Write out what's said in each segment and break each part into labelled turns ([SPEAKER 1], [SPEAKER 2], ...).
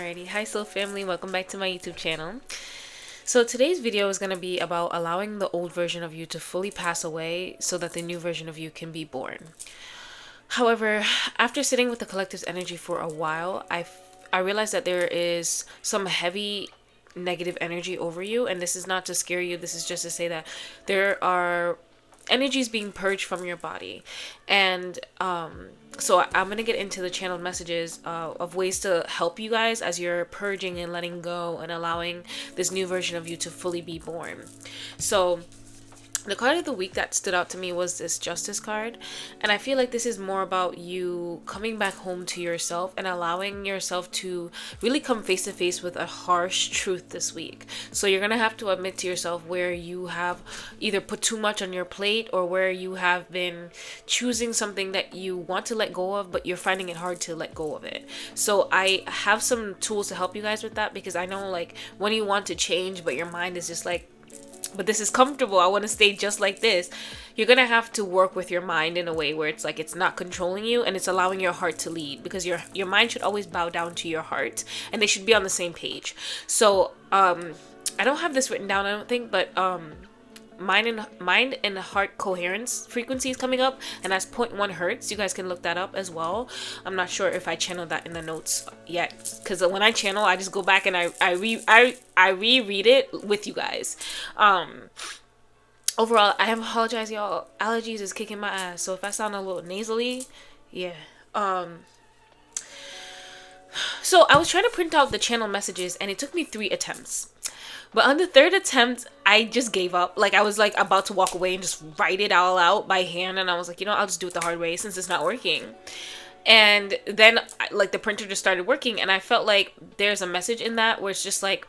[SPEAKER 1] Alrighty, hi Soul family, welcome back to my YouTube channel. So today's video is going to be about allowing the old version of you to fully pass away so that the new version of you can be born. However, after sitting with the collective's energy for a while, I realized that there is some heavy negative energy over you, and this is not to scare you, this is just to say that there are energies being purged from your body. And so I'm gonna get into the channeled messages of ways to help you guys as you're purging and letting go and allowing this new version of you to fully be born. So the card of the week that stood out to me was this Justice card, and I feel like this is more about you coming back home to yourself and allowing yourself to really come face to face with a harsh truth this week. So you're gonna have to admit to yourself where you have either put too much on your plate or where you have been choosing something that you want to let go of but you're finding it hard to let go of it. So I have some tools to help you guys with that, because I know like when you want to change but your mind is just like, but this is comfortable, I want to stay just like this, you're gonna have to work with your mind in a way where it's like it's not controlling you and it's allowing your heart to lead, because your mind should always bow down to your heart and they should be on the same page. So I don't have this written down, I don't think, but mind and heart coherence frequency is coming up, and that's 0.1 hertz. You guys can look that up as well. I'm not sure if I channeled that in the notes yet, because when I channel, I just go back and I reread it with you guys. Overall, I apologize, y'all. Allergies is kicking my ass, so if I sound a little nasally, yeah. So I was trying to print out the channel messages and it took me 3 attempts. But on the 3rd attempt, I just gave up. Like, I was like about to walk away and just write it all out by hand. And I was like, you know, I'll just do it the hard way since it's not working. And then like the printer just started working, and I felt like there's a message in that where it's just like,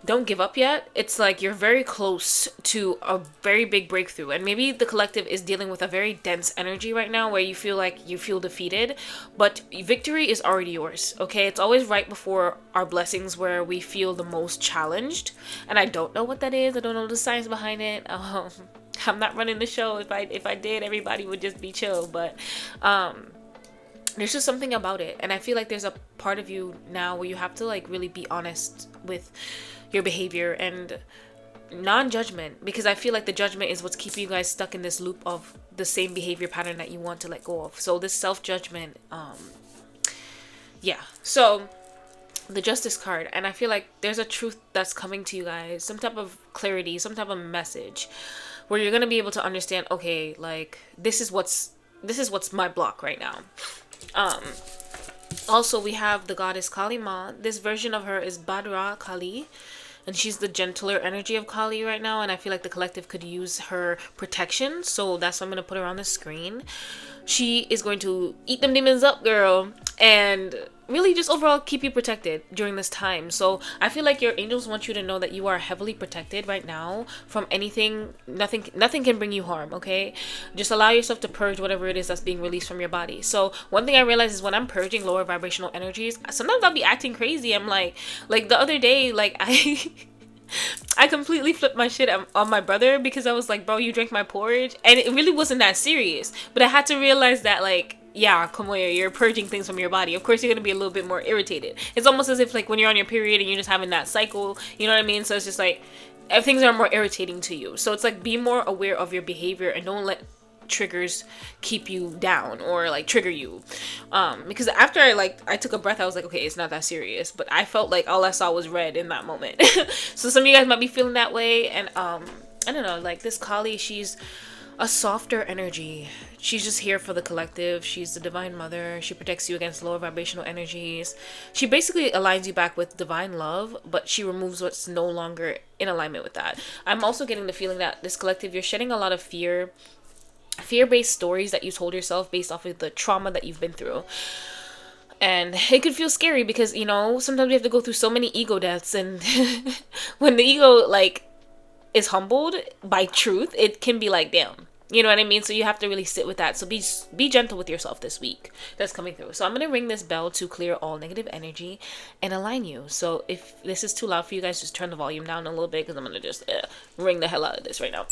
[SPEAKER 1] don't give up yet. It's like you're very close to a very big breakthrough, and maybe the collective is dealing with a very dense energy right now where you feel like you feel defeated, but victory is already yours. Okay, it's always right before our blessings where we feel the most challenged, and I don't know what that is. I don't know the science behind it. I'm not running the show. If I did, everybody would just be chill, but there's just something about it, and I feel like there's a part of you now where you have to like really be honest with your behavior and non-judgment, because I feel like the judgment is what's keeping you guys stuck in this loop of the same behavior pattern that you want to let go of. So this self-judgment, yeah. So the Justice card, and I feel like there's a truth that's coming to you guys, some type of clarity, some type of message where you're gonna be able to understand, okay, like this is what's my block right now. Also, we have the goddess Kali Ma. This version of her is Badra Kali, and she's the gentler energy of Kali right now, and I feel like the collective could use her protection, so that's why I'm going to put her on the screen. She is going to eat them demons up, girl, and really just overall keep you protected during this time. So I feel like your angels want you to know that you are heavily protected right now from anything. Nothing can bring you harm, okay? Just allow yourself to purge whatever it is that's being released from your body. So one thing I realize is when I'm purging lower vibrational energies, sometimes I'll be acting crazy. I'm like the other day, like I completely flipped my shit on my brother because I was like, bro, you drank my porridge, and it really wasn't that serious, but I had to realize that, like, yeah, Kimoya, you're purging things from your body. Of course, you're going to be a little bit more irritated. It's almost as if, like, when you're on your period and you're just having that cycle, you know what I mean? So it's just, like, things are more irritating to you. So it's, like, be more aware of your behavior and don't let triggers keep you down or, like, trigger you. Because after I took a breath, I was like, okay, it's not that serious. But I felt like all I saw was red in that moment. So some of you guys might be feeling that way. And, I don't know, like, this Kali, she's a softer energy. She's just here for the collective. She's the divine mother. She protects you against lower vibrational energies. She basically aligns you back with divine love, but she removes what's no longer in alignment with that. I'm also getting the feeling that this collective, you're shedding a lot of fear-based stories that you told yourself based off of the trauma that you've been through. And it could feel scary because, you know, sometimes we have to go through so many ego deaths, and when the ego, like, is humbled by truth, it can be like, damn. You know what I mean? So you have to really sit with that. So be gentle with yourself this week that's coming through. So I'm going to ring this bell to clear all negative energy and align you. So if this is too loud for you guys, just turn the volume down a little bit, because I'm going to just ring the hell out of this right now.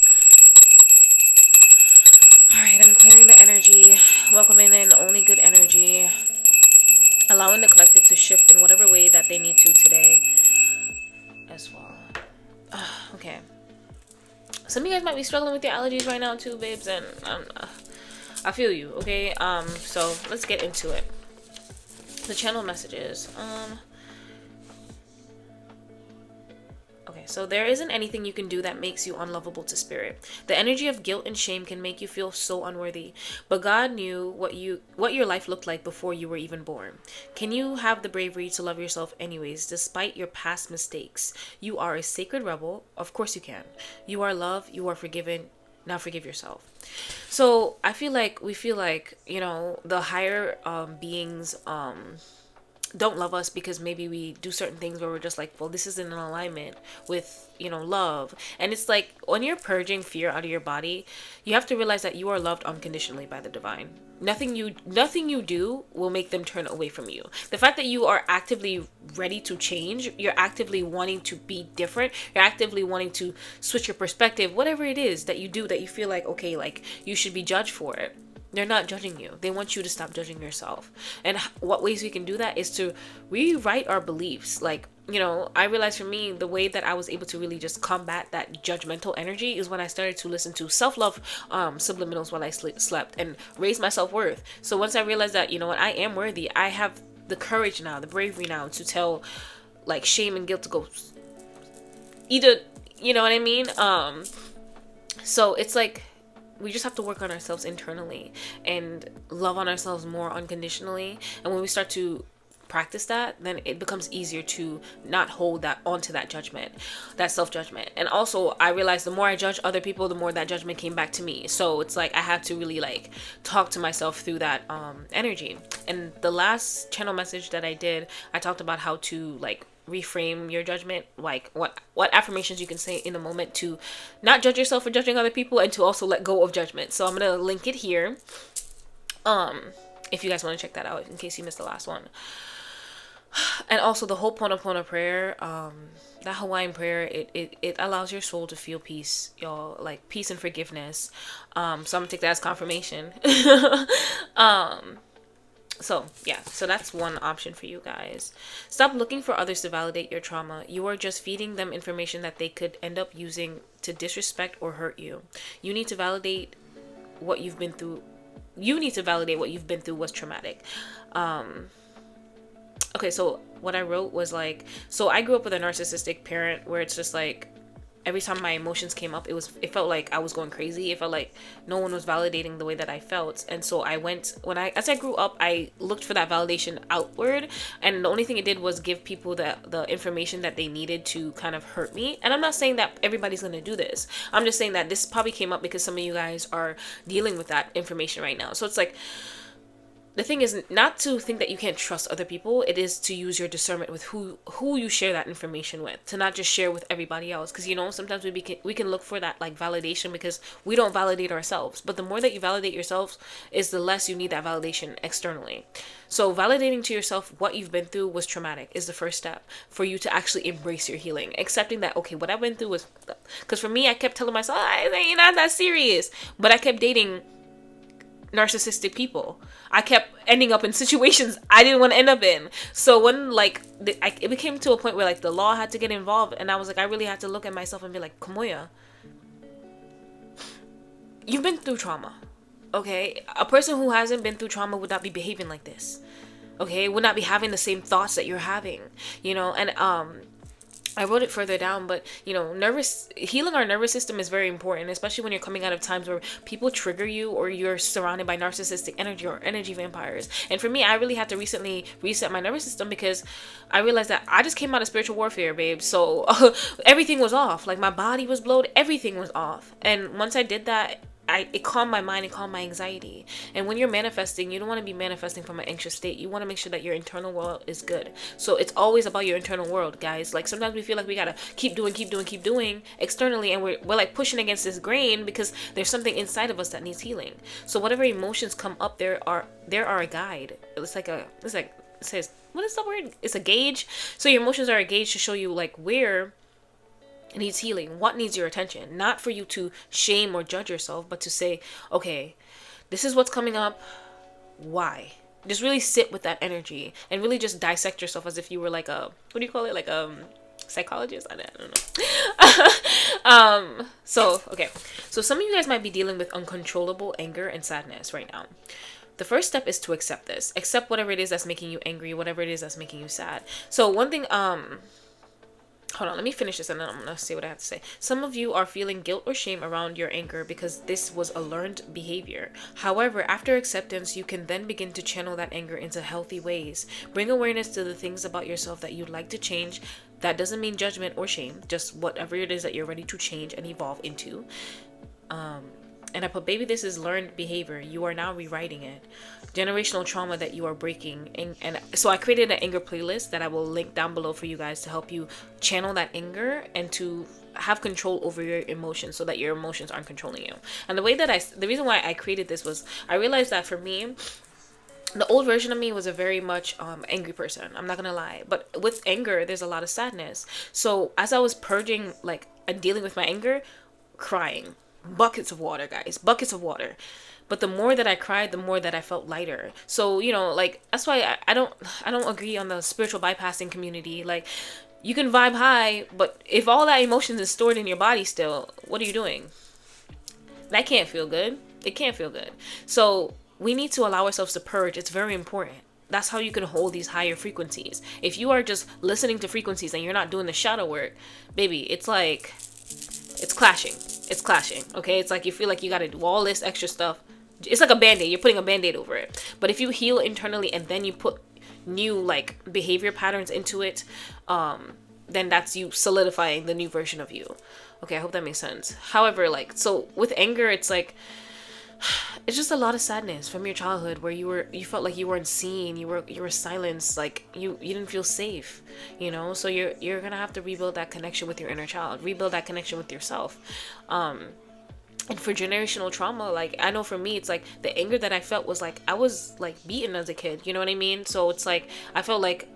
[SPEAKER 1] Alright, I'm clearing the energy, welcoming in only good energy, allowing the collective to shift in whatever way that Some of you guys might be struggling with your allergies right now too, babes, and I feel you, okay? So let's get into it. The channel messages. Okay, so there isn't anything you can do that makes you unlovable to spirit. The energy of guilt and shame can make you feel so unworthy, but God knew what your life looked like before you were even born. Can you have the bravery to love yourself anyways, despite your past mistakes? You are a sacred rebel. Of course you can. You are loved. You are forgiven. Now forgive yourself. So I feel like we feel like, the higher beings don't love us because maybe we do certain things where we're just like, well, this isn't in alignment with, love. And it's like when you're purging fear out of your body, you have to realize that you are loved unconditionally by the divine. Nothing you do will make them turn away from you. The fact that you are actively ready to change, you're actively wanting to be different, you're actively wanting to switch your perspective, whatever it is that you do that you feel like, okay, like you should be judged for it. They're not judging you. They want you to stop judging yourself. And what ways we can do that is to rewrite our beliefs. Like, I realized for me, the way that I was able to really just combat that judgmental energy is when I started to listen to self-love subliminals while I slept and raise my self-worth. So once I realized that, I am worthy, I have the courage now, the bravery now to tell like shame and guilt to go either, you know what I mean? So it's like, we just have to work on ourselves internally and love on ourselves more unconditionally. And when we start to practice that, then it becomes easier to not hold that onto that judgment, that self-judgment. And also I realized the more I judge other people, the more that judgment came back to me. So it's like I had to really like talk to myself through that energy. And the last channel message that I did, I talked about how to like reframe your judgment, like what affirmations you can say in the moment to not judge yourself for judging other people and to also let go of judgment. So I'm gonna link it here if you guys want to check that out in case you missed the last one. And also the Ho'oponopono prayer, that Hawaiian prayer, it allows your soul to feel peace, y'all, like peace and forgiveness. So I'm gonna take that as confirmation. So yeah, so that's one option for you guys. Stop looking for others to validate your trauma. You are just feeding them information that they could end up using to disrespect or hurt you. You need to validate what you've been through. Was traumatic. Okay, so what I wrote was like, so I grew up with a narcissistic parent where it's just like, every time my emotions came up, it felt like I was going crazy. It felt like no one was validating the way that I felt. And so as I grew up, I looked for that validation outward. And the only thing it did was give people the information that they needed to kind of hurt me. And I'm not saying that everybody's going to do this. I'm just saying that this probably came up because some of you guys are dealing with that information right now. So it's like, the thing is not to think that you can't trust other people. It is to use your discernment with who you share that information with, to not just share with everybody else. Because sometimes we can look for that like validation because we don't validate ourselves. But the more that you validate yourselves is the less you need that validation externally. So validating to yourself what you've been through was traumatic is the first step for you to actually embrace your healing. Accepting that, okay, what I went through was, because for me, I kept telling myself, you're not that serious. But I kept dating narcissistic people. I kept ending up in situations I didn't want to end up in. So when it became to a point where like the law had to get involved, and I was like, I really had to look at myself and be like, Kimoya, you've been through trauma, okay? A person who hasn't been through trauma would not be behaving like this, okay? Would not be having the same thoughts that you're having, and I wrote it further down, but healing our nervous system is very important, especially when you're coming out of times where people trigger you or you're surrounded by narcissistic energy or energy vampires. And for me, I really had to recently reset my nervous system because I realized that I just came out of spiritual warfare, babe. So everything was off. Like my body was blown, everything was off. And once I did that, it calmed my mind, it calmed my anxiety. And when you're manifesting, you don't want to be manifesting from an anxious state. You want to make sure that your internal world is good. So it's always about your internal world, guys. Like sometimes we feel like we gotta keep doing externally, and we're like pushing against this grain because there's something inside of us that needs healing. So whatever emotions come up, there are a guide. It says, what is the word? It's a gauge. So your emotions are a gauge to show you like where it needs healing, what needs your attention. Not for you to shame or judge yourself, but to say, okay, this is what's coming up. Why? Just really sit with that energy and really just dissect yourself as if you were like what do you call it? Like psychologist. I don't know. So okay. So some of you guys might be dealing with uncontrollable anger and sadness right now. The first step is to accept this. Accept whatever it is that's making you angry, whatever it is that's making you sad. So one thing, hold on, let me finish this and then I'm gonna say what I have to say. Some of you are feeling guilt or shame around your anger because this was a learned behavior. However, after acceptance, you can then begin to channel that anger into healthy ways. Bring awareness to the things about yourself that you'd like to change. That doesn't mean judgment or shame, just whatever it is that you're ready to change and evolve into. And I put, baby, this is learned behavior. You are now rewriting it. Generational trauma that you are breaking. And so I created an anger playlist that I will link down below for you guys to help you channel that anger and to have control over your emotions so that your emotions aren't controlling you. And the reason why I created this was I realized that for me, the old version of me was a very much angry person. I'm not gonna lie. But with anger, there's a lot of sadness. So as I was purging, like, and dealing with my anger, crying. Buckets of water, guys, buckets of water. But the more that I cried, the more that I felt lighter. So, you know, like, that's why I don't agree on the spiritual bypassing community. Like, you can vibe high, but if all that emotions is stored in your body still, what are you doing? That can't feel good. It can't feel good. So we need to allow ourselves to purge. It's very important. That's how you can hold these higher frequencies. If you are just listening to frequencies and you're not doing the shadow work, baby, it's like, it's clashing. It's clashing, okay? It's like you feel like you gotta do all this extra stuff. It's like a band-aid. You're putting a band-aid over it. But if you heal internally and then you put new, like, behavior patterns into it, then that's you solidifying the new version of you. Okay, I hope that makes sense. However, like, so with anger, it's like, it's just a lot of sadness from your childhood where you felt like you weren't seen, you were silenced, like you didn't feel safe, you know. So you're gonna have to rebuild that connection with your inner child, rebuild that connection with yourself. And for generational trauma, like, I know for me, it's like the anger that I felt was like I was like beaten as a kid, you know what I mean? So it's like I felt like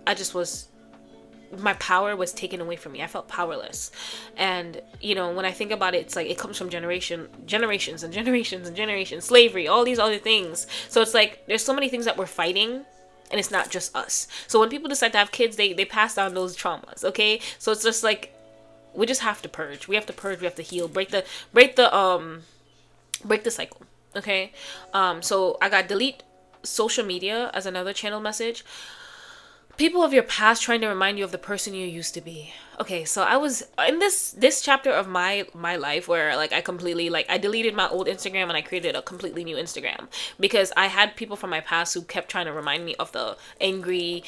[SPEAKER 1] my power was taken away from me. I felt powerless. And, you know, when I think about it, it's like it comes from generations and generations and generations, slavery, all these other things. So it's like there's so many things that we're fighting, and it's not just us. So when people decide to have kids, they pass down those traumas, okay? So it's just like we just have to purge. We have to purge, we have to heal, break the cycle, okay? So I got delete social media as another channel message. People of your past trying to remind you of the person you used to be. Okay, so I was in this chapter of my life where, like, I completely, like, I deleted my old Instagram and I created a completely new Instagram because I had people from my past who kept trying to remind me of the angry,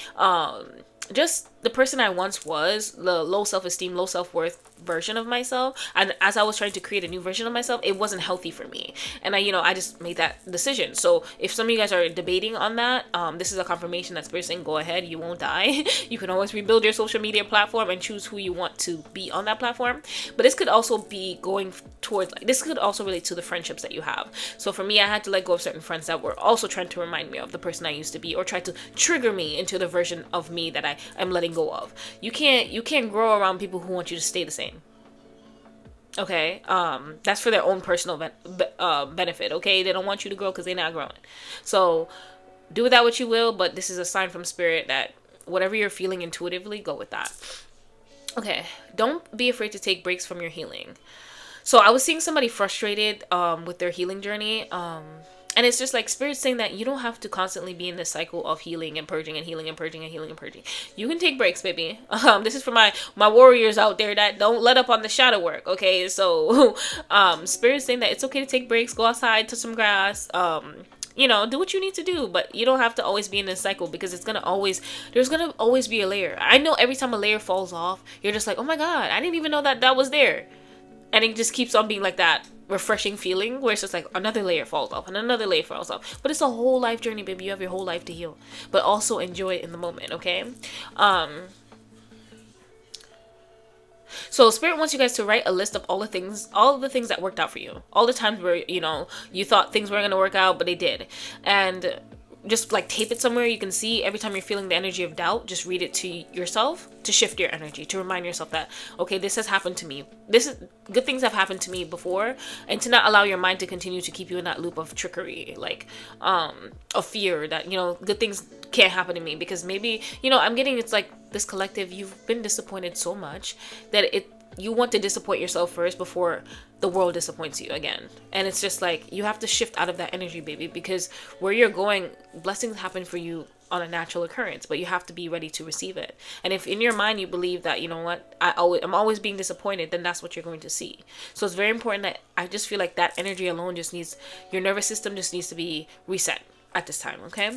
[SPEAKER 1] just the person I once was, the low self-esteem, low self-worth version of myself. And as I was trying to create a new version of myself, it wasn't healthy for me. And I just made that decision. So if some of you guys are debating on that, this is a confirmation that Spirit's saying, go ahead, you won't die. You can always rebuild your social media platform and choose who you want to be on that platform. But this could also be going towards, like, this could also relate to the friendships that you have. So for me, I had to let go of certain friends that were also trying to remind me of the person I used to be, or try to trigger me into the version of me that I am letting go of. You can't grow around people who want you to stay the same. Okay, that's for their own personal benefit. Okay, they don't want you to grow because they're not growing. So do with that what you will, but this is a sign from Spirit that whatever you're feeling intuitively, go with that. Okay, don't be afraid to take breaks from your healing. So I was seeing somebody frustrated with their healing journey, and it's just like Spirit saying that you don't have to constantly be in this cycle of healing and purging and healing and purging and healing and purging. You can take breaks, baby. This is for my warriors out there that don't let up on the shadow work, okay? So Spirit saying that it's okay to take breaks, go outside, touch some grass, do what you need to do, but you don't have to always be in this cycle because there's gonna always be a layer. I know every time a layer falls off, you're just like, oh my God, I didn't even know that was there. And it just keeps on being like that refreshing feeling where it's just like another layer falls off and another layer falls off. But it's a whole life journey, baby. You have your whole life to heal, but also enjoy it in the moment, okay? So Spirit wants you guys to write a list of all the things that worked out for you, all the times where you thought things weren't going to work out, but they did. And just like tape it somewhere you can see. Every time you're feeling the energy of doubt, just read it to yourself to shift your energy, to remind yourself that, okay, this has happened to me, this is good things have happened to me before, and to not allow your mind to continue to keep you in that loop of trickery, like of fear that, you know, good things can't happen to me. Because maybe, you know, I'm getting, it's like this collective, you've been disappointed so much that you want to disappoint yourself first before the world disappoints you again. And it's just like, you have to shift out of that energy, baby, because where you're going, blessings happen for you on a natural occurrence, but you have to be ready to receive it. And if in your mind you believe that, you know what, I'm always being disappointed, then that's what you're going to see. So it's very important that, I just feel like that energy alone just needs, your nervous system just needs to be reset at this time, okay?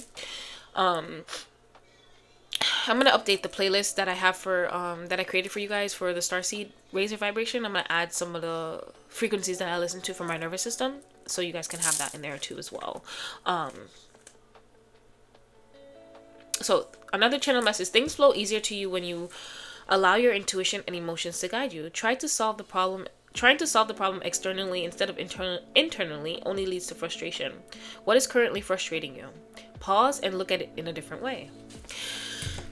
[SPEAKER 1] I'm gonna update the playlist that I have for that I created for you guys for the Starseed Raise Your Vibration. I'm gonna add some of the frequencies that I listen to for my nervous system, so you guys can have that in there too as well. So another channel message: things flow easier to you when you allow your intuition and emotions to guide you. Trying to solve the problem externally instead of internally only leads to frustration. What is currently frustrating you? Pause and look at it in a different way.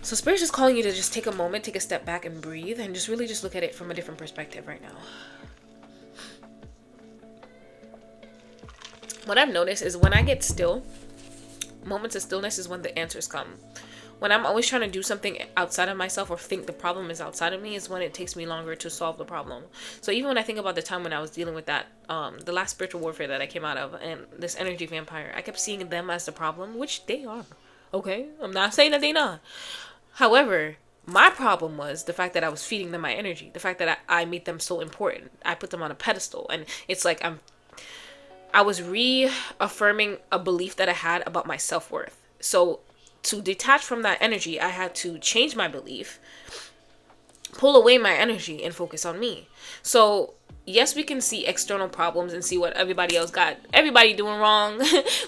[SPEAKER 1] So Spirit's just calling you to just take a moment, take a step back and breathe, and just really just look at it from a different perspective right now. What I've noticed is when I get still, moments of stillness is when the answers come. When I'm always trying to do something outside of myself or think the problem is outside of me is when it takes me longer to solve the problem. So even when I think about the time when I was dealing with that, the last spiritual warfare that I came out of, and this energy vampire, I kept seeing them as the problem, which they are. Okay? I'm not saying that they're not. However, my problem was the fact that I was feeding them my energy. The fact that I made them so important. I put them on a pedestal. And it's like I was reaffirming a belief that I had about my self-worth. So to detach from that energy, I had to change my belief, pull away my energy, and focus on me. So yes, we can see external problems and see what everybody else got, everybody doing wrong.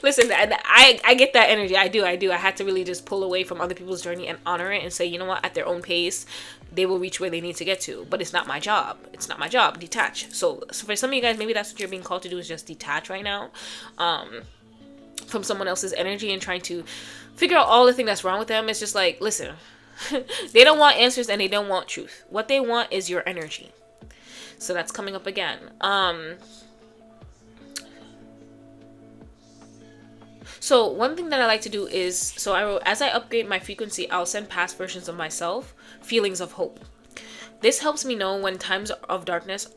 [SPEAKER 1] Listen, I get that energy. I do. I had to really just pull away from other people's journey and honor it and say, you know what, at their own pace, they will reach where they need to get to. But it's not my job. It's not my job. Detach. So for some of you guys, maybe that's what you're being called to do, is just detach right now from someone else's energy and trying to figure out all the thing that's wrong with them. It's just like, listen, they don't want answers and they don't want truth. What they want is your energy. So that's coming up again. So one thing that I like to do is, so I wrote, as I upgrade my frequency, I'll send past versions of myself feelings of hope. This helps me know when in times of darkness,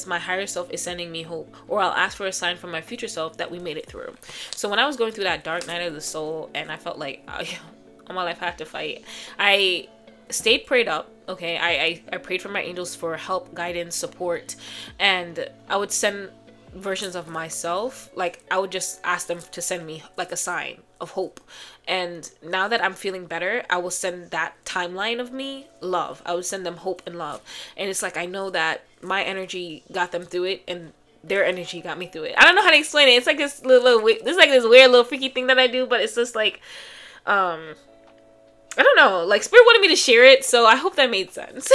[SPEAKER 1] my higher self is sending me hope, or I'll ask for a sign from my future self that we made it through. So when I was going through that dark night of the soul, and I felt like all my life I had to fight, I stayed prayed up. Okay, I prayed for my angels for help, guidance, support, and I would send versions of myself. Like, I would just ask them to send me like a sign of hope. And now that I'm feeling better, I will send that timeline of me love. I would send them hope and love. And it's like, I know that my energy got them through it, and their energy got me through it. I don't know how to explain it. It's like this this weird little freaky thing that I do, but it's just like I don't know, like Spirit wanted me to share it, so I hope that made sense.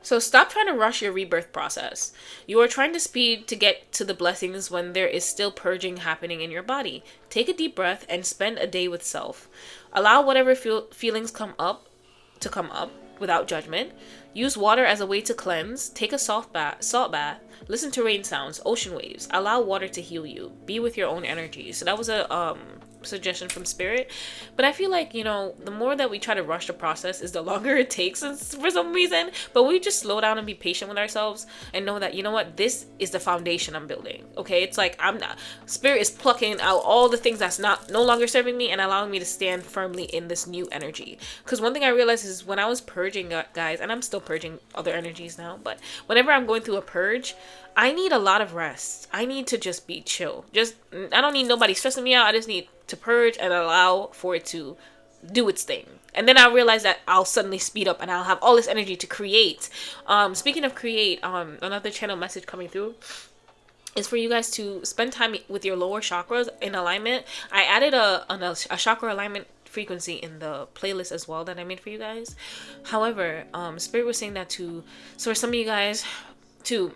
[SPEAKER 1] So stop trying to rush your rebirth process. You are trying to speed to get to the blessings when there is still purging happening in your body. Take a deep breath and spend a day with self. Allow whatever feelings come up without judgment. Use water as a way to cleanse. Take a salt bath. Listen to rain sounds, ocean waves. Allow water to heal you. Be with your own energy. So that was a suggestion from Spirit. But I feel like, you know, the more that we try to rush the process is the longer it takes for some reason. But we just slow down and be patient with ourselves and know that, you know what, this is the foundation I'm building. Okay, it's like Spirit is plucking out all the things that's no longer serving me and allowing me to stand firmly in this new energy. Because one thing I realized is when I was purging, guys, and I'm still purging other energies now, but whenever I'm going through a purge, I need a lot of rest. I need to just be chill. I don't need nobody stressing me out. I just need to purge and allow for it to do its thing. And then I realize that I'll suddenly speed up and I'll have all this energy to create. Speaking of create, another channel message coming through is for you guys to spend time with your lower chakras in alignment. I added a chakra alignment frequency in the playlist as well that I made for you guys. However, Spirit was saying that so for some of you guys to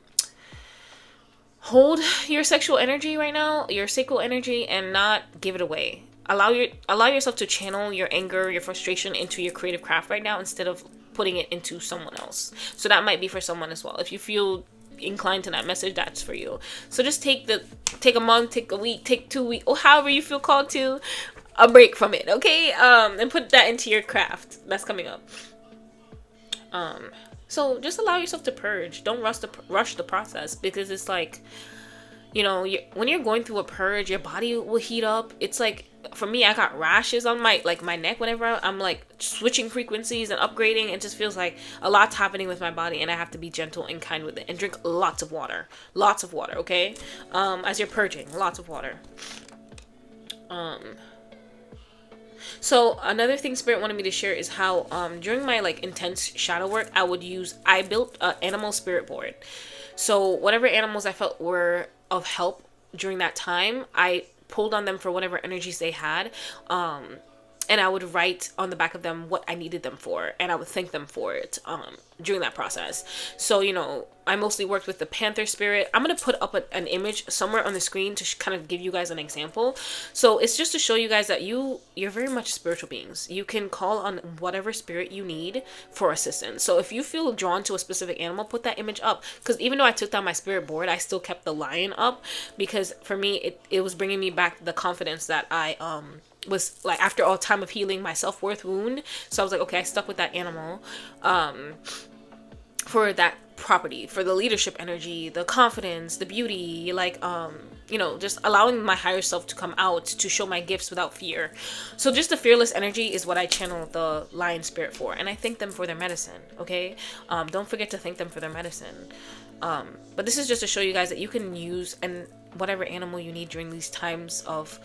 [SPEAKER 1] hold your sexual energy right now, your sacral energy, and not give it away. Allow yourself to channel your anger, your frustration into your creative craft right now instead of putting it into someone else. So that might be for someone as well. If you feel inclined to that message, that's for you. So just take a month, take a week, take 2 weeks, or however you feel called to, a break from it, okay? And put that into your craft that's coming up. So just allow yourself to purge. Don't rush the process, because it's like, when you're going through a purge, your body will heat up. It's like, for me, I got rashes on my neck whenever I'm like switching frequencies and upgrading. It just feels like a lot's happening with my body, and I have to be gentle and kind with it, and drink lots of water, okay? As you're purging, lots of water. So another thing Spirit wanted me to share is how during my intense shadow work, I built an animal spirit board. So whatever animals I felt were of help during that time, I pulled on them for whatever energies they had. And I would write on the back of them what I needed them for, and I would thank them for it during that process. So, I mostly worked with the panther spirit. I'm going to put up an image somewhere on the screen to kind of give you guys an example. So it's just to show you guys that you're very much spiritual beings. You can call on whatever spirit you need for assistance. So if you feel drawn to a specific animal, put that image up. Because even though I took down my spirit board, I still kept the lion up, because for me, it was bringing me back the confidence that I was like, after all time of healing my self-worth wound. So I was like, okay, I stuck with that animal for that property, for the leadership energy, the confidence, the beauty, just allowing my higher self to come out to show my gifts without fear. So just the fearless energy is what I channel the lion spirit for, and I thank them for their medicine. Okay, don't forget to thank them for their medicine. But this is just to show you guys that you can use whatever animal you need during these times of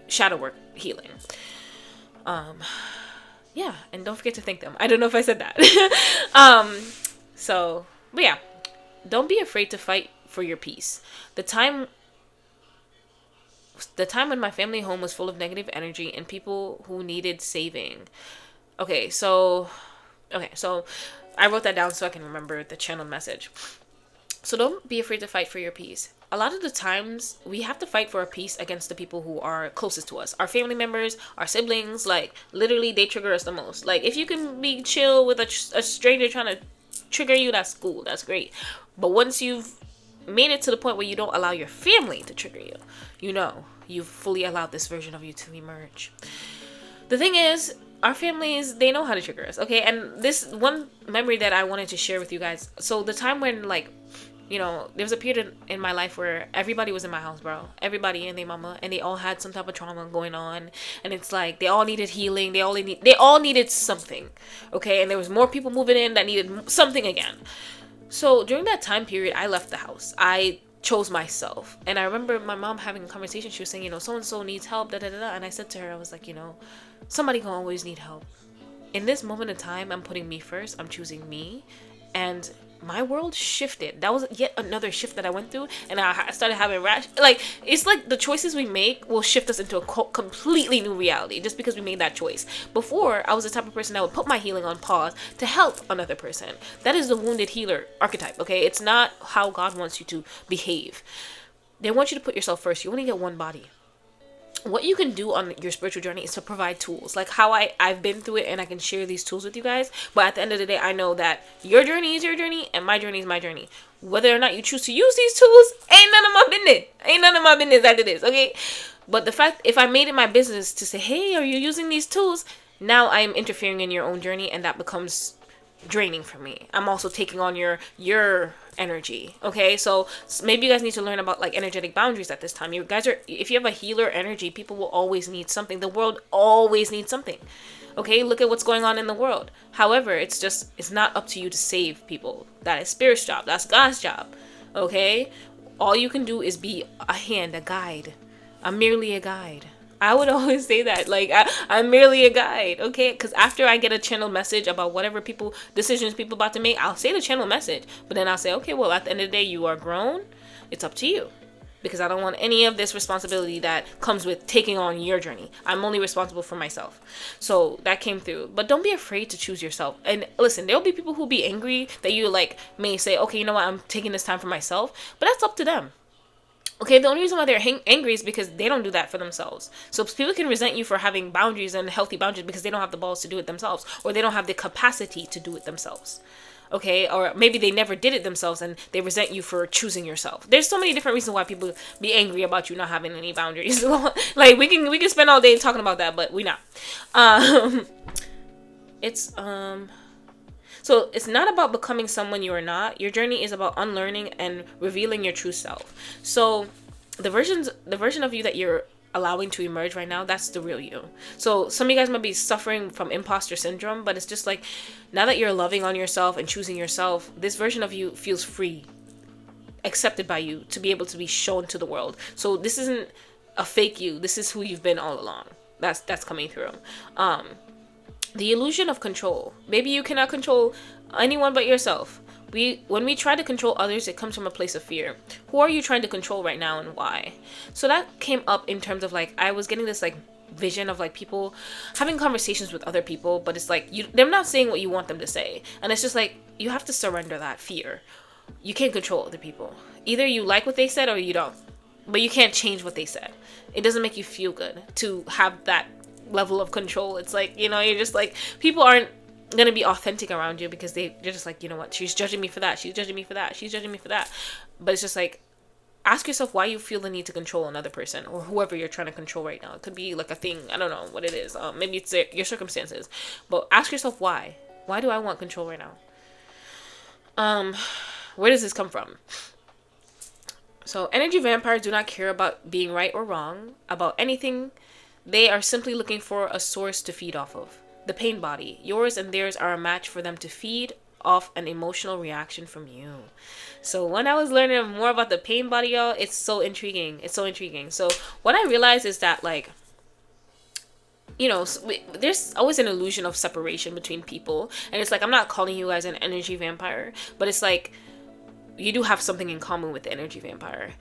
[SPEAKER 1] shadow work healing. Yeah, and don't forget to thank them. I don't know if I said that. But yeah, don't be afraid to fight for your peace. The time when my family home was full of negative energy and people who needed saving. Okay, so I wrote that down so I can remember the channeled message. So don't be afraid to fight for your peace. A lot of the times we have to fight for our peace against the people who are closest to us. Our family members, our siblings, literally they trigger us the most. If you can be chill with a stranger trying to trigger you, that's cool, that's great. But once you've made it to the point where you don't allow your family to trigger you, you've fully allowed this version of you to emerge. The thing is, our families, they know how to trigger us, okay? And this one memory that I wanted to share with you guys. So the time when there was a period in my life where everybody was in my house, bro. Everybody and their mama, and they all had some type of trauma going on, and it's like they all needed healing. They all needed something, okay? And there was more people moving in that needed something again. So during that time period, I left the house. I chose myself, and I remember my mom having a conversation. She was saying, so and so needs help, da da da da. And I said to her, I was like, somebody can always need help. In this moment in time, I'm putting me first. I'm choosing me, and my world shifted. That was yet another shift that I went through, and I started having it's like the choices we make will shift us into a completely new reality just because we made that choice. Before, I was the type of person that would put my healing on pause to help another person. That is the wounded healer archetype, okay? It's not how God wants you to behave. They want you to put yourself first. You only get one body. What you can do on your spiritual journey is to provide tools, like how I've been through it, and I can share these tools with you guys. But at the end of the day, I know that your journey is your journey and my journey is my journey. Whether or not you choose to use these tools ain't none of my business after this, okay? But the fact, if I made it my business to say, hey, are you using these tools? Now I am interfering in your own journey, and that becomes draining for me. I'm also taking on your energy, okay? So maybe you guys need to learn about energetic boundaries at this time. You guys are, if you have a healer energy, people will always need something. The world always needs something, okay? Look at what's going on in the world. However, it's not up to you to save people. That is Spirit's job. That's God's job, okay? All you can do is be a hand, a guide. I'm merely a guide. I would always say that, I'm merely a guide, okay? Because after I get a channel message about whatever decisions people about to make, I'll say the channel message. But then I'll say, okay, well, at the end of the day, you are grown. It's up to you. because I don't want any of this responsibility that comes with taking on your journey. I'm only responsible for myself. So that came through. But don't be afraid to choose yourself. And listen, there'll be people who'll be angry that you like may say, okay, you know what, I'm taking this time for myself. But that's up to them. Okay, the only reason why they're angry is because they don't do that for themselves. So people can resent you for having boundaries and healthy boundaries because they don't have the balls to do it themselves, or they don't have the capacity to do it themselves. Okay, or maybe they never did it themselves and they resent you for choosing yourself. There's so many different reasons why people be angry about you not having any boundaries. Like we can spend all day talking about that, but we not. It's So it's not about becoming someone you are not. Your journey is about unlearning and revealing your true self. So the version of you that you're allowing to emerge right now, that's the real you. So some of you guys might be suffering from imposter syndrome, but it's just like, now that you're loving on yourself and choosing yourself, this version of you feels free, accepted by you, to be able to be shown to the world. So this isn't a fake you. This is who you've been all along. That's coming through. The illusion of control. Maybe you cannot control anyone but yourself. When we try to control others, it comes from a place of fear. Who are you trying to control right now and why? So that came up in terms of like, I was getting this like vision of like people having conversations with other people, but it's like they're not saying what you want them to say. And it's just like, you have to surrender that fear. You can't control other people. Either you like what they said or you don't. But you can't change what they said. It doesn't make you feel good to have that level of control. It's like, you're just like, people aren't gonna be authentic around you because they're just like, you know what, she's judging me for that, she's judging me for that, she's judging me for that. But it's just like, ask yourself why you feel the need to control another person or whoever you're trying to control right now. It could be like a thing, I don't know what it is. Maybe it's your circumstances, but ask yourself why do I want control right now? Where does this come from? So energy vampires do not care about being right or wrong about anything. They are simply looking for a source to feed off of. The pain body. Yours and theirs are a match for them to feed off an emotional reaction from you. So when I was learning more about the pain body, y'all, it's so intriguing. It's so intriguing. So what I realized is that, like, there's always an illusion of separation between people. And it's like, I'm not calling you guys an energy vampire, but it's like, you do have something in common with the energy vampire.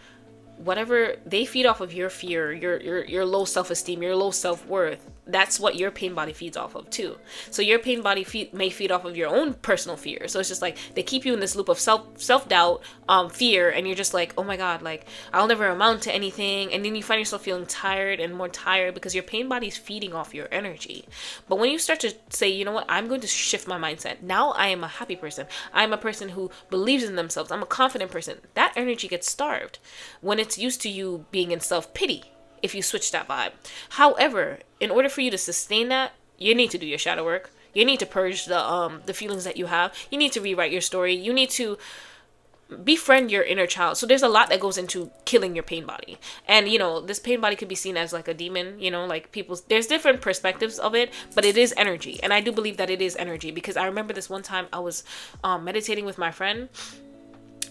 [SPEAKER 1] Whatever they feed off of, your fear, your low self-esteem, your low self-worth, that's what your pain body feeds off of too. So your pain body may feed off of your own personal fear. So it's just like, they keep you in this loop of self-doubt, fear, and you're just like, oh my god, like, I'll never amount to anything. And then you find yourself feeling tired and more tired because your pain body is feeding off your energy. But when you start to say, you know what, I'm going to shift my mindset. Now I am a happy person. I'm a person who believes in themselves. I'm a confident person. That energy gets starved when it's used to you being in self-pity. If you switch that vibe. However, in order for you to sustain that, you need to do your shadow work. You need to purge the feelings that you have. You need to rewrite your story. You need to befriend your inner child. So there's a lot that goes into killing your pain body. And this pain body could be seen as like a demon, like there's different perspectives of it, but it is energy. And I do believe that it is energy, because I remember this one time I was meditating with my friend,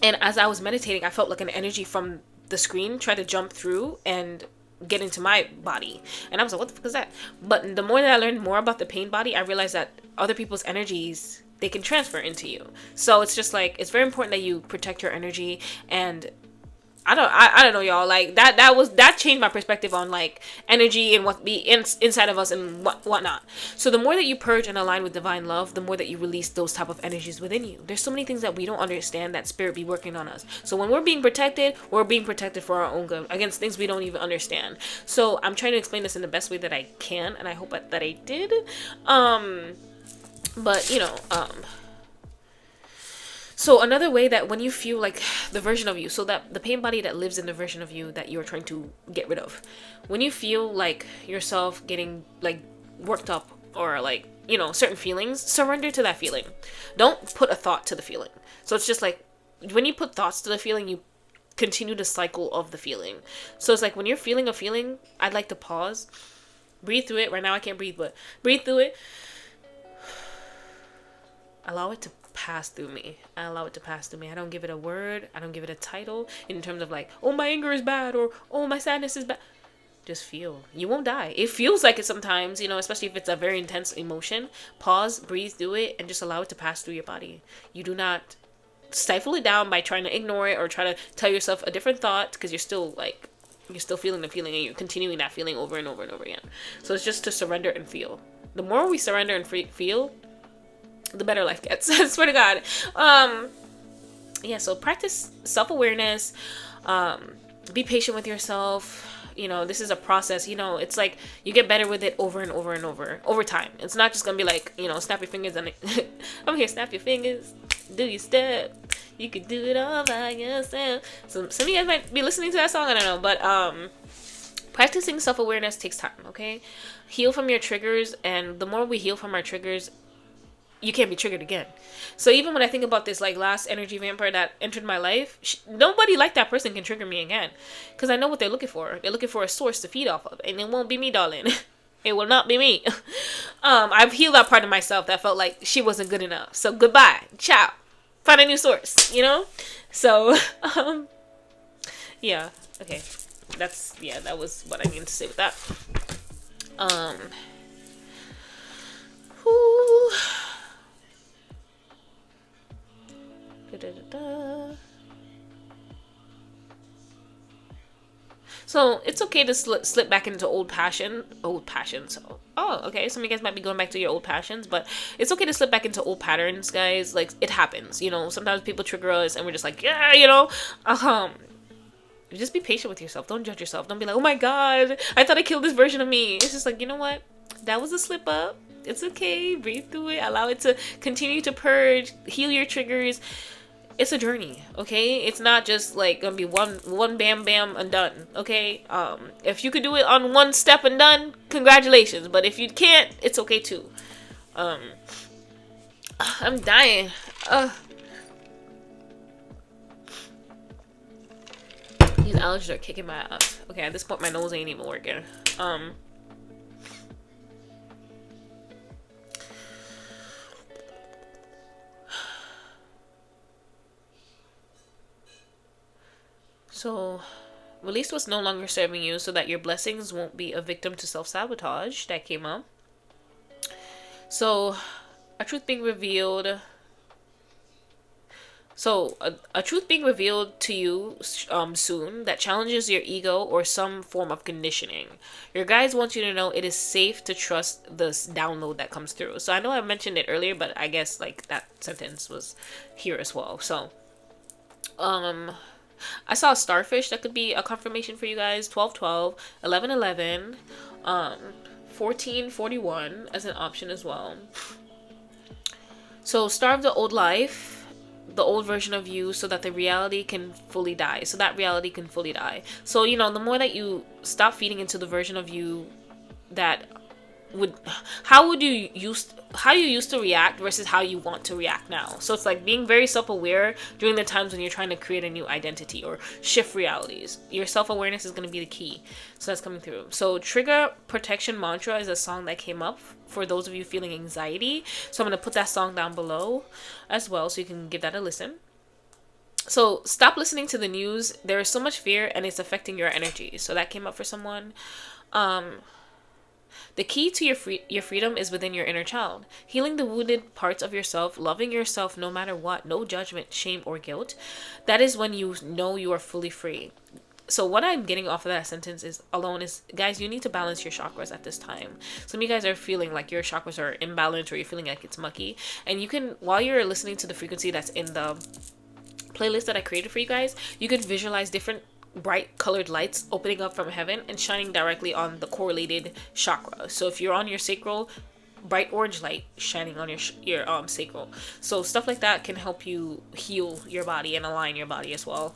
[SPEAKER 1] and as I was meditating, I felt like an energy from the screen try to jump through and get into my body, and I was like, what the fuck is that? But the more that I learned more about the pain body, I realized that other people's energies, they can transfer into you. So it's just like, it's very important that you protect your energy. And I don't know, y'all, like that changed my perspective on like energy and what be inside of us and whatnot. So the more that you purge and align with divine love, the more that you release those type of energies within you. There's so many things that we don't understand that spirit be working on us. So when we're being protected for our own good against things we don't even understand. So I'm trying to explain this in the best way that I can, and I hope that I did. So another way that when you feel like the version of you, so that the pain body that lives in the version of you that you're trying to get rid of, when you feel like yourself getting like worked up or like, certain feelings, surrender to that feeling. Don't put a thought to the feeling. So it's just like, when you put thoughts to the feeling, you continue the cycle of the feeling. So it's like, when you're feeling a feeling, I'd like to pause, breathe through it. Right now I can't breathe, but breathe through it. Allow it to pass through me. I allow it to pass through me. I don't give it a word. I don't give it a title in terms of like, oh, my anger is bad, or oh, my sadness is bad. Just feel. You won't die. It feels like it sometimes, especially if it's a very intense emotion. Pause, breathe through it, and just allow it to pass through your body. You do not stifle it down by trying to ignore it or try to tell yourself a different thought, because you're still feeling the feeling and you're continuing that feeling over and over and over again. So it's just to surrender and feel. The more we surrender and feel, the better life gets. I swear to God. Yeah, so practice self-awareness. Be patient with yourself. You know, this is a process. You know, it's like you get better with it over and over and over time. It's not just gonna be like, you know, snap your fingers and I'm here, snap your fingers, do your step. You could do it all by yourself. So some of you guys might be listening to that song, I don't know, but practicing self-awareness takes time. Okay, heal from your triggers, and the more we heal from our triggers, you can't be triggered again. So even when I think about this like last energy vampire that entered my life, nobody like that person can trigger me again, because I know what they're looking for. They're looking for a source to feed off of, and it won't be me, darling. It will not be me. I've healed that part of myself that felt like she wasn't good enough. So goodbye, ciao, find a new source. You know. So yeah. Okay. That was what I needed to say with that. Whew. So it's okay to slip back into old passions. Oh, okay. Some of you guys might be going back to your old passions, but it's okay to slip back into old patterns, guys. Like, it happens. You know, sometimes people trigger us, and we're just like, yeah, you know. Just be patient with yourself. Don't judge yourself. Don't be like, oh my God, I thought I killed this version of me. It's just like, you know what? That was a slip up. It's okay. Breathe through it. Allow it to continue to purge. Heal your triggers. It's a journey, okay? It's not just like gonna be one bam bam and done, okay? If you could do it on one step and done, congratulations. But if you can't, it's okay too. I'm dying. These allergies are kicking my ass. Okay, at this point my nose ain't even working. So, release what's no longer serving you so that your blessings won't be a victim to self-sabotage. That came up. So, a truth being revealed. So, a truth being revealed to you soon that challenges your ego or some form of conditioning. Your guides want you to know it is safe to trust this download that comes through. So, I know I mentioned it earlier, but I guess like that sentence was here as well. So, I saw a starfish that could be a confirmation for you guys. 1212, 1111, 1441 as an option as well. So starve the old life, the old version of you, so that the reality can fully die. So that reality can fully die. So, you know, the more that you stop feeding into the version of you that how you used to react versus how you want to react now. So it's like being very self-aware during the times when you're trying to create a new identity or shift realities. Your self-awareness is going to be the key. So that's coming through. So Trigger Protection Mantra is a song that came up for those of you feeling anxiety. So I'm going to put that song down below as well, so you can give that a listen. So stop listening to the news. There is so much fear and it's affecting your energy. So that came up for someone. The key to your freedom is within your inner child. Healing the wounded parts of yourself, loving yourself no matter what, no judgment, shame, or guilt. That is when you know you are fully free. So what I'm getting off of that sentence is, guys, you need to balance your chakras at this time. Some of you guys are feeling like your chakras are imbalanced, or you're feeling like it's mucky. And you can, while you're listening to the frequency that's in the playlist that I created for you guys, you could visualize different bright colored lights opening up from heaven and shining directly on the correlated chakra. So if you're on your sacral, bright orange light shining on your sacral. So stuff like that can help you heal your body and align your body as well.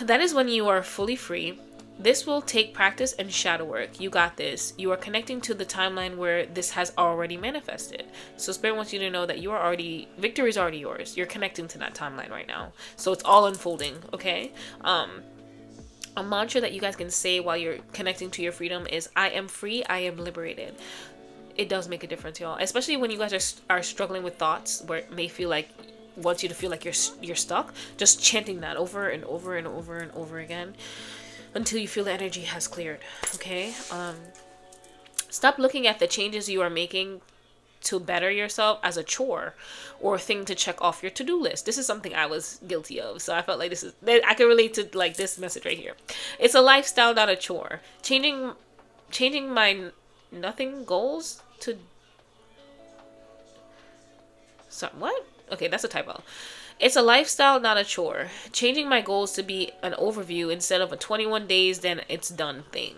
[SPEAKER 1] That is when you are fully free. This will take practice and shadow work. You got this. You are connecting to the timeline where this has already manifested. So Spirit wants you to know that victory is already yours. You're connecting to that timeline right now. So it's all unfolding, okay? A mantra that you guys can say while you're connecting to your freedom is, I am free, I am liberated. It does make a difference, y'all. Especially when you guys are struggling with thoughts where it may feel like, wants you to feel like you're stuck. Just chanting that over and over and over and over again until you feel the energy has cleared, okay? Stop looking at the changes you are making to better yourself as a chore or a thing to check off your to-do list. This is something I was guilty of, so I felt like I can relate to like this message right here. It's a lifestyle, not a chore. Changing my nothing goals to what? Okay, that's a typo. It's a lifestyle, not a chore. Changing my goals to be an overview instead of a 21 days then it's done thing.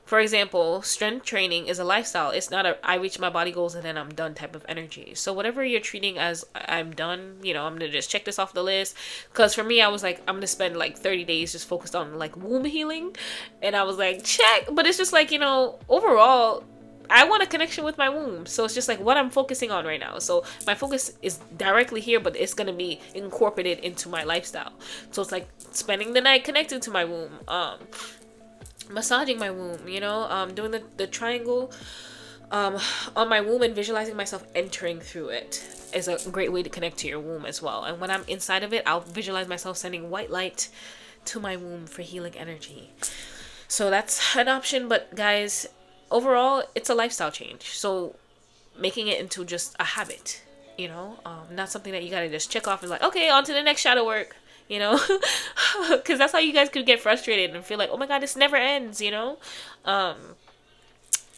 [SPEAKER 1] For example, strength training is a lifestyle. It's not a I reach my body goals and then I'm done type of energy. So whatever you're treating as I'm done, you know, I'm going to just check this off the list. Because for me, I was like, I'm going to spend like 30 days just focused on like womb healing. And I was like, check. But it's just like, you know, overall, I want a connection with my womb. So it's just like what I'm focusing on right now. So my focus is directly here, but it's going to be incorporated into my lifestyle. So it's like spending the night connected to my womb, massaging my womb, you know, doing the triangle on my womb and visualizing myself entering through it is a great way to connect to your womb as well. And when I'm inside of it, I'll visualize myself sending white light to my womb for healing energy. So that's an option, but guys, overall, it's a lifestyle change. So making it into just a habit, you know, not something that you gotta just check off and like, okay, on to the next shadow work, you know, because that's how you guys could get frustrated and feel like, oh my god, this never ends, you know. I'm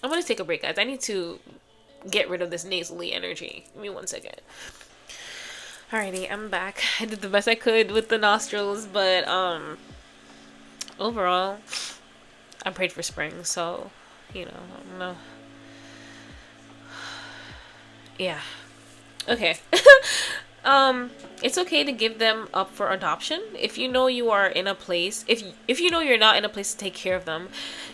[SPEAKER 1] gonna take a break, guys. I need to get rid of this nasally energy. Give me 1 second. Alrighty, I'm back. I did the best I could with the nostrils, but overall, I prayed for spring, so you know, I don't know. Yeah. Okay. It's okay to give them up for adoption if you know you are in a place, if you know you're not in a place to take care of them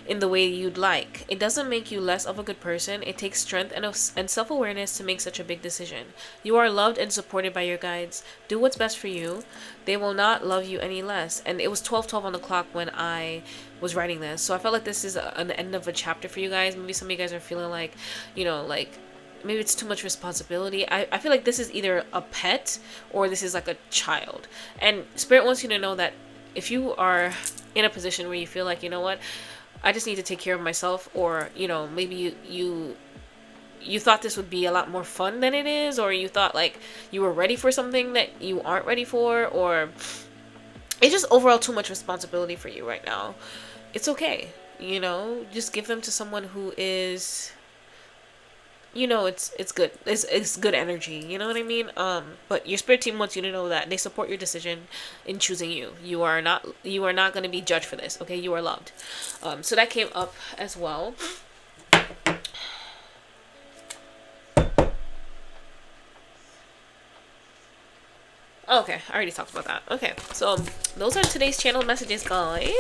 [SPEAKER 1] in the way you'd like. It doesn't make you less of a good person. It takes strength and self-awareness to make such a big decision. You are loved and supported by your guides. Do what's best for you. They will not love you any less. And it was 12:12 on the clock when I was writing this, so I felt like this is an end of a chapter for you guys. Maybe some of you guys are feeling like, you know, like maybe it's too much responsibility. I feel like this is either a pet or this is like a child. And Spirit wants you to know that if you are in a position where you feel like, you know what, I just need to take care of myself, or, you know, maybe you thought this would be a lot more fun than it is, or you thought like you were ready for something that you aren't ready for, or it's just overall too much responsibility for you right now. It's okay, you know, just give them to someone who is, you know, it's good. It's good energy, you know what I mean? But your spirit team wants you to know that they support your decision in choosing you. You are not going to be judged for this, okay? You are loved. So that came up as well. Okay, I already talked about that. Okay, so those are today's channel messages, guys.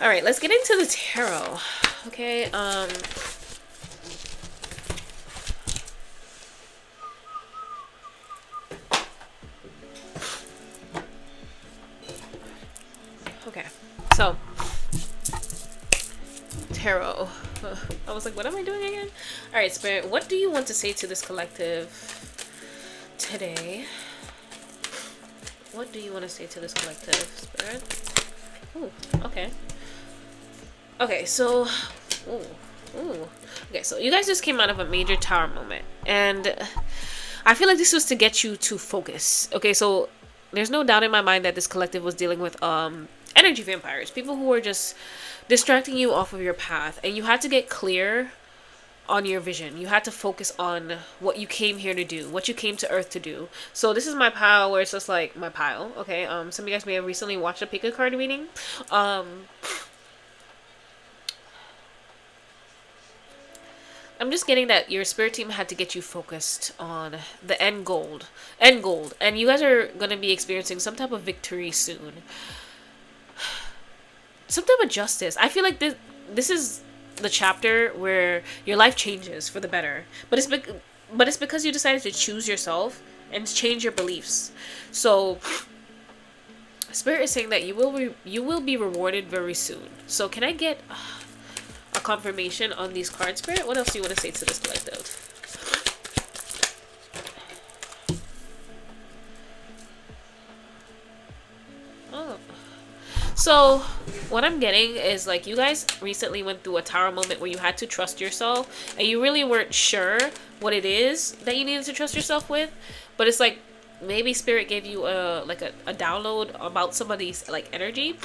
[SPEAKER 1] All right, let's get into the tarot. Okay, okay, so tarot. I was like, what am I doing again? All right, Spirit, what do you want to say to this collective today? What do you want to say to this collective, Spirit? Ooh, okay. Okay, so, okay, so you guys just came out of a major tower moment, and I feel like this was to get you to focus. Okay, so there's no doubt in my mind that this collective was dealing with energy vampires, people who were just distracting you off of your path, and you had to get clear on your vision. You had to focus on what you came here to do, what you came to Earth to do. So this is my pile, where it's just like my pile. Okay, some of you guys may have recently watched a pick a card reading. I'm just getting that your spirit team had to get you focused on the end goal, and you guys are gonna be experiencing some type of victory soon, some type of justice. I feel like this is the chapter where your life changes for the better, but it's because you decided to choose yourself and change your beliefs. So Spirit is saying that you will be rewarded very soon. So can I get a confirmation on these cards, Spirit? What else do you want to say to this collective? So what I'm getting is like you guys recently went through a tower moment where you had to trust yourself and you really weren't sure what it is that you needed to trust yourself with, but it's like maybe spirit gave you a download about somebody's like energy.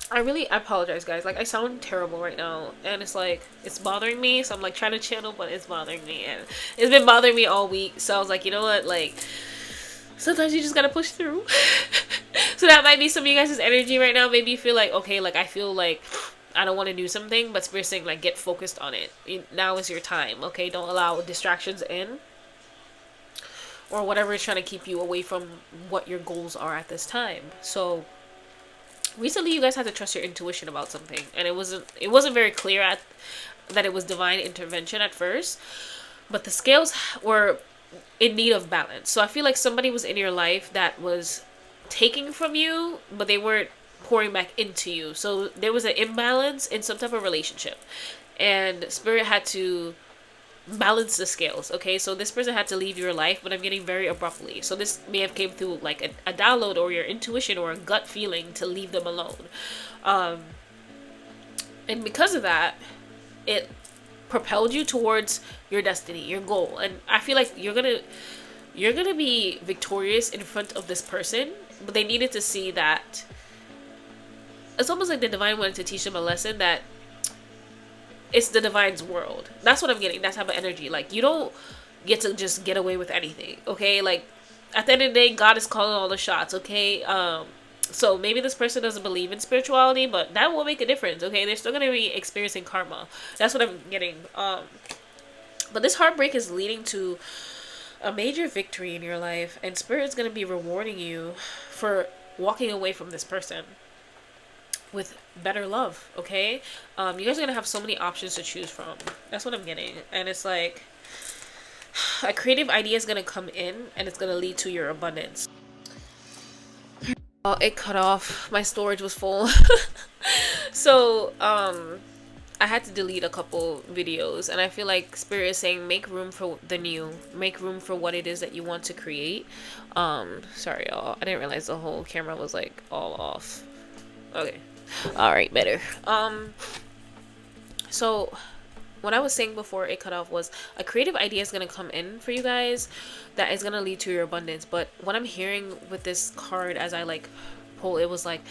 [SPEAKER 1] I apologize, guys. Like, I sound terrible right now, and it's like it's bothering me. So I'm like trying to channel, but it's bothering me, and it's been bothering me all week. So I was like, you know what? Like, sometimes you just gotta push through. So that might be some of you guys' energy right now. Maybe you feel like, okay, like I feel like I don't want to do something, but spirit's saying like get focused on it. Now is your time. Okay, don't allow distractions in or whatever is trying to keep you away from what your goals are at this time. So recently you guys had to trust your intuition about something, and it wasn't very clear at that it was divine intervention at first, but the scales were in need of balance. So I feel like somebody was in your life that was taking from you, but they weren't pouring back into you. So there was an imbalance in some type of relationship, and spirit had to balance the scales. Okay, so this person had to leave your life, but I'm getting very abruptly. So this may have came through like a download or your intuition or a gut feeling to leave them alone, and because of that, it propelled you towards your destiny, your goal. And I feel like you're gonna be victorious in front of this person, but they needed to see that it's almost like the divine wanted to teach them a lesson that it's the divine's world. That's what I'm getting. That type of energy. Like, you don't get to just get away with anything. Okay, like at the end of the day, God is calling all the shots. Okay, so maybe this person doesn't believe in spirituality, but that will make a difference. Okay, they're still gonna be experiencing karma. That's what I'm getting. But this heartbreak is leading to a major victory in your life, and spirit's gonna be rewarding you for walking away from this person with better love. Okay, you guys are gonna have so many options to choose from. That's what I'm getting. And it's like a creative idea is gonna come in, and it's gonna lead to your abundance. Oh, it cut off. My storage was full. So I had to delete a couple videos, and I feel like spirit is saying make room for the new, make room for what it is that you want to create. Sorry y'all, I didn't realize the whole camera was like all off. Okay, all right, better. So what I was saying before it cut off was a creative idea is going to come in for you guys that is going to lead to your abundance. But what I'm hearing with this card as I like pull, it was like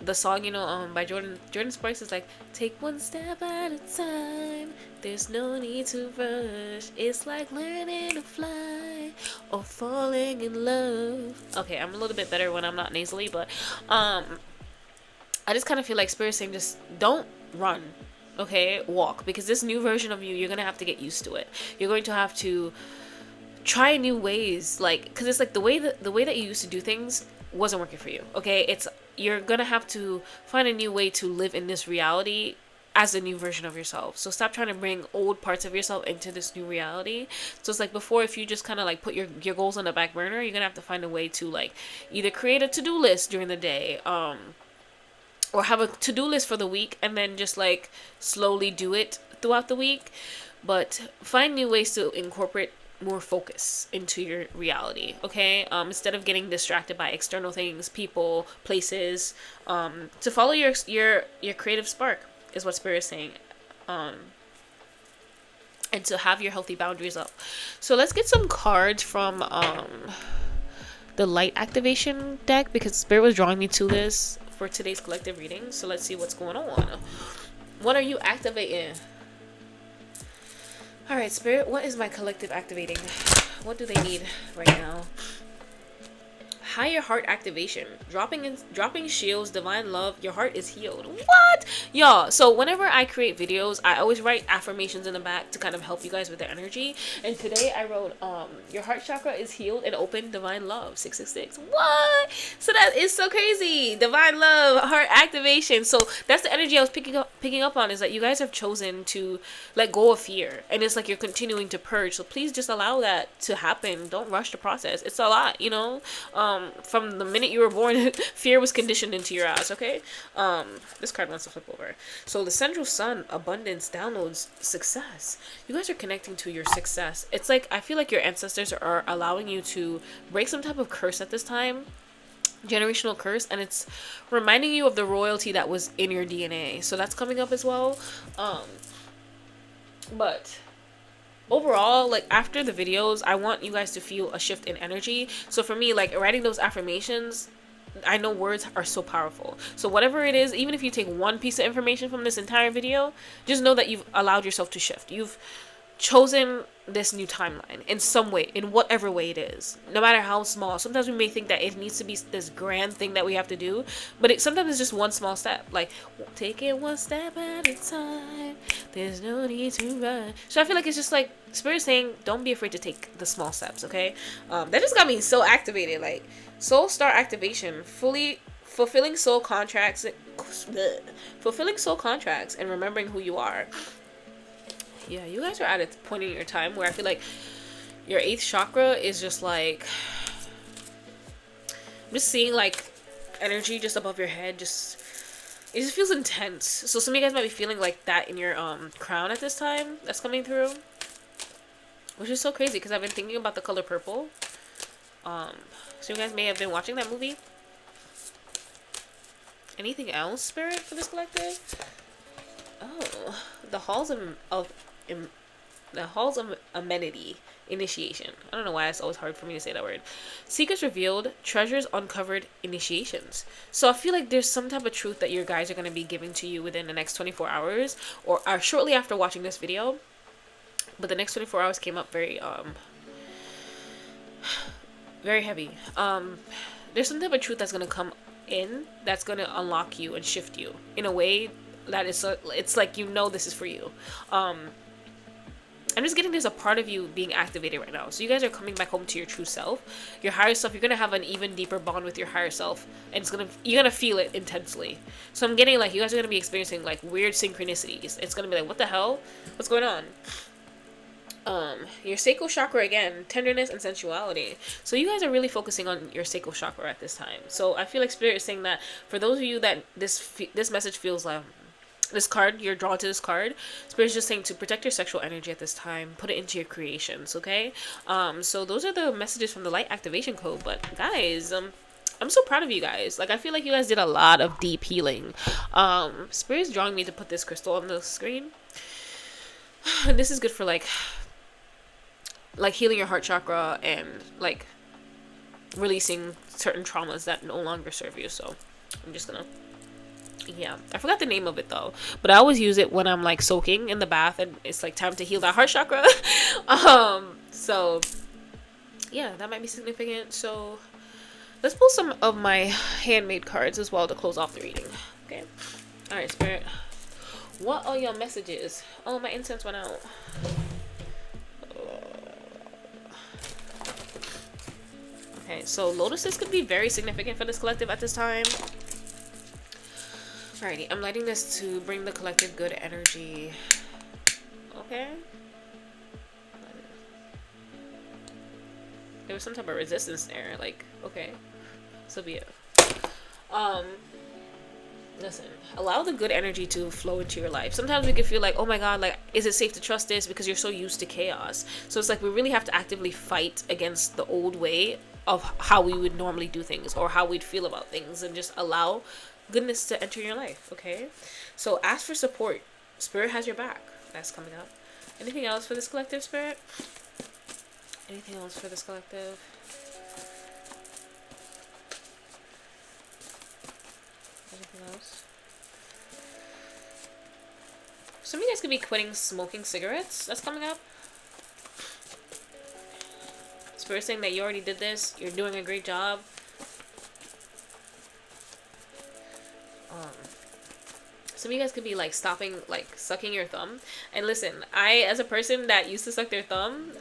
[SPEAKER 1] the song, you know, by Jordan Sparks is like, take one step at a time, there's no need to rush, it's like learning to fly or falling in love. Okay, I'm a little bit better when I'm not nasally, but I just kind of feel like spirit saying just don't run. Okay, walk, because this new version of you, you're gonna have to get used to it. You're going to have to try new ways, like, because it's like the way that you used to do things wasn't working for you. Okay, you're gonna have to find a new way to live in this reality as a new version of yourself. So stop trying to bring old parts of yourself into this new reality. So it's like before, if you just kind of like put your goals on the back burner, you're gonna have to find a way to like either create a to-do list during the day, or have a to-do list for the week and then just like slowly do it throughout the week. But find new ways to incorporate more focus into your reality. Okay, instead of getting distracted by external things, people, places, to follow your creative spark is what spirit is saying, and to have your healthy boundaries up. So let's get some cards from the light activation deck, because spirit was drawing me to this for today's collective reading. So let's see what's going on. What are you activating? All right, spirit, what is my collective activating? What do they need right now? Higher heart activation. Dropping shields, divine love, your heart is healed. What? Y'all, so whenever I create videos, I always write affirmations in the back to kind of help you guys with the energy. And today I wrote, your heart chakra is healed and open, divine love, 666. What? So that is so crazy. Divine love, heart activation. So that's the energy I was picking up on, is that you guys have chosen to let go of fear. And it's like you're continuing to purge. So please just allow that to happen. Don't rush the process. It's a lot, you know? From the minute you were born, fear was conditioned into your eyes. Okay, this card wants to flip over. So the central sun, abundance, downloads, success. You guys are connecting to your success. It's like I feel like your ancestors are allowing you to break some type of curse at this time. generational curse, and it's reminding you of the royalty that was in your DNA. So that's coming up as well. But overall, like after the videos, I want you guys to feel a shift in energy. So for me, like writing those affirmations, I know words are so powerful. So whatever it is, even if you take one piece of information from this entire video, just know that you've allowed yourself to shift. You've chosen this new timeline in some way, in whatever way it is, no matter how small. Sometimes we may think that it needs to be this grand thing that we have to do, but sometimes it's just one small step, like take it one step at a time, there's no need to run. So I feel like it's just like Spirit saying, don't be afraid to take the small steps. Okay, that just got me so activated. Like soul star activation, fully fulfilling soul contracts, and remembering who you are. Yeah, you guys are at a point in your time where I feel like your 8th chakra is just like, I'm just seeing like energy just above your head. It just feels intense. So some of you guys might be feeling like that in your crown at this time. That's coming through, which is so crazy because I've been thinking about the color purple. So you guys may have been watching that movie. Anything else, Spirit, for this collective? Oh, the halls of amenity initiation. I don't know why it's always hard for me to say that word. Secrets revealed, treasures uncovered, initiations. So I feel like there's some type of truth that your guys are going to be giving to you within the next 24 hours or shortly after watching this video. But the next 24 hours came up very very heavy. There's some type of truth that's going to come in that's going to unlock you and shift you in a way that is it's like, you know, this is for you. I'm just getting there's a part of you being activated right now. So you guys are coming back home to your true self, your higher self. You're gonna have an even deeper bond with your higher self, and you're gonna feel it intensely. So I'm getting like you guys are gonna be experiencing like weird synchronicities. It's gonna be like, what the hell? What's going on? Your sacral chakra again, tenderness and sensuality. So you guys are really focusing on your sacral chakra at this time. So I feel like Spirit is saying that for those of you that this message feels like, this card, you're drawn to this card, Spirit's just saying to protect your sexual energy at this time, put it into your creations. Okay, so those are the messages from the light activation code. But guys, I'm so proud of you guys. Like I feel like you guys did a lot of deep healing. Spirit's drawing me to put this crystal on the screen, and this is good for like healing your heart chakra and like releasing certain traumas that no longer serve you. So I'm just gonna, yeah, I forgot the name of it though, but I always use it when I'm like soaking in the bath and it's like time to heal that heart chakra. So yeah, that might be significant. So let's pull some of my handmade cards as well to close off the reading. Okay, all right, Spirit, what are your messages? Oh, my incense went out. Okay, so lotuses could be very significant for this collective at this time. Alrighty, I'm lighting this to bring the collective good energy. Okay. There was some type of resistance there. Like, okay. So be it. Listen, allow the good energy to flow into your life. Sometimes we can feel like, oh my god, like, is it safe to trust this? Because you're so used to chaos. So it's like we really have to actively fight against the old way of how we would normally do things or how we'd feel about things, and just allow goodness to enter your life. Okay, so ask for support. Spirit has your back. That's coming up. Anything else for this collective, Spirit? Anything else for this collective? Anything else? Some of you guys could be quitting smoking cigarettes. That's coming up. Spirit saying that you already did this. You're doing a great job. Some of you guys could be like stopping, like sucking your thumb. And listen, as a person that used to suck their thumb,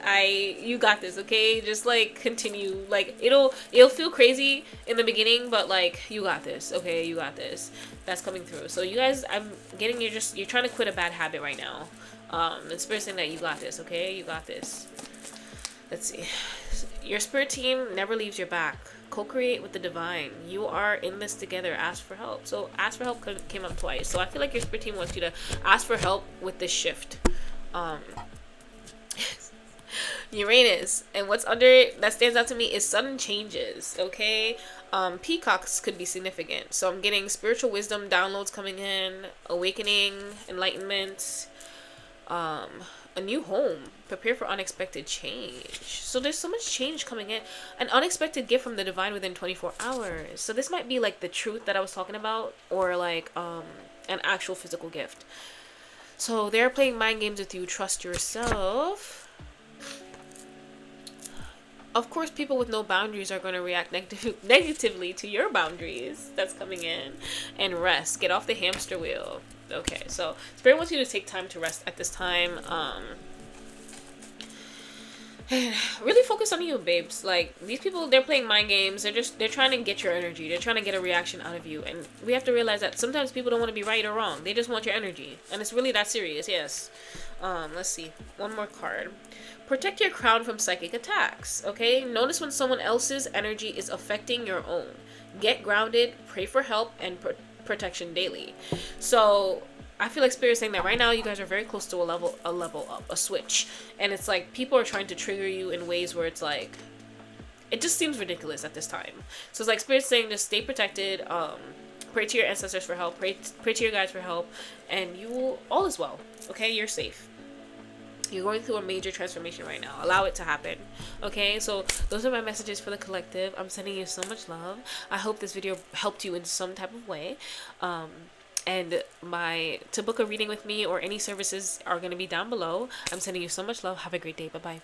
[SPEAKER 1] you got this, okay? Just like continue. Like it'll feel crazy in the beginning, but like you got this, okay? You got this. That's coming through. So you guys, I'm getting you're trying to quit a bad habit right now. And Spirit saying that you got this, okay? You got this. Let's see. Your spirit team never leaves your back. Co-create with the divine. You are in this together. Ask for help. So ask for help came up twice. So I feel like your spirit team wants you to ask for help with this shift. Uranus, and what's under it that stands out to me is sudden changes. Okay, peacocks could be significant. So I'm getting spiritual wisdom downloads coming in, awakening, enlightenment, a new home, prepare for unexpected change. So there's so much change coming in, an unexpected gift from the divine within 24 hours. So this might be like the truth that I was talking about, or like an actual physical gift. So they're playing mind games with you. Trust yourself. Of course, people with no boundaries are going to react negatively to your boundaries that's coming in. And rest. Get off the hamster wheel. Okay, so Spirit wants you to take time to rest at this time. Really focus on you, babes. Like, these people, they're playing mind games. They're trying to get your energy. They're trying to get a reaction out of you. And we have to realize that sometimes people don't want to be right or wrong. They just want your energy. And it's really that serious, yes. Let's see. One more card. Protect your crown from psychic attacks, okay? Notice when someone else's energy is affecting your own. Get grounded, pray for help, and protection daily. So I feel like Spirit is saying that right now you guys are very close to a level up, a switch. And it's like people are trying to trigger you in ways where it's like, it just seems ridiculous at this time. So it's like Spirit's saying just stay protected, pray to your ancestors for help, pray to your guides for help, and you will, all is well, okay? You're safe. You're going through a major transformation right now. Allow it to happen. Okay, so those are my messages for the collective. I'm sending you so much love. I hope this video helped you in some type of way. And to book a reading with me or any services are going to be down below. I'm sending you so much love. Have a great day. Bye-bye.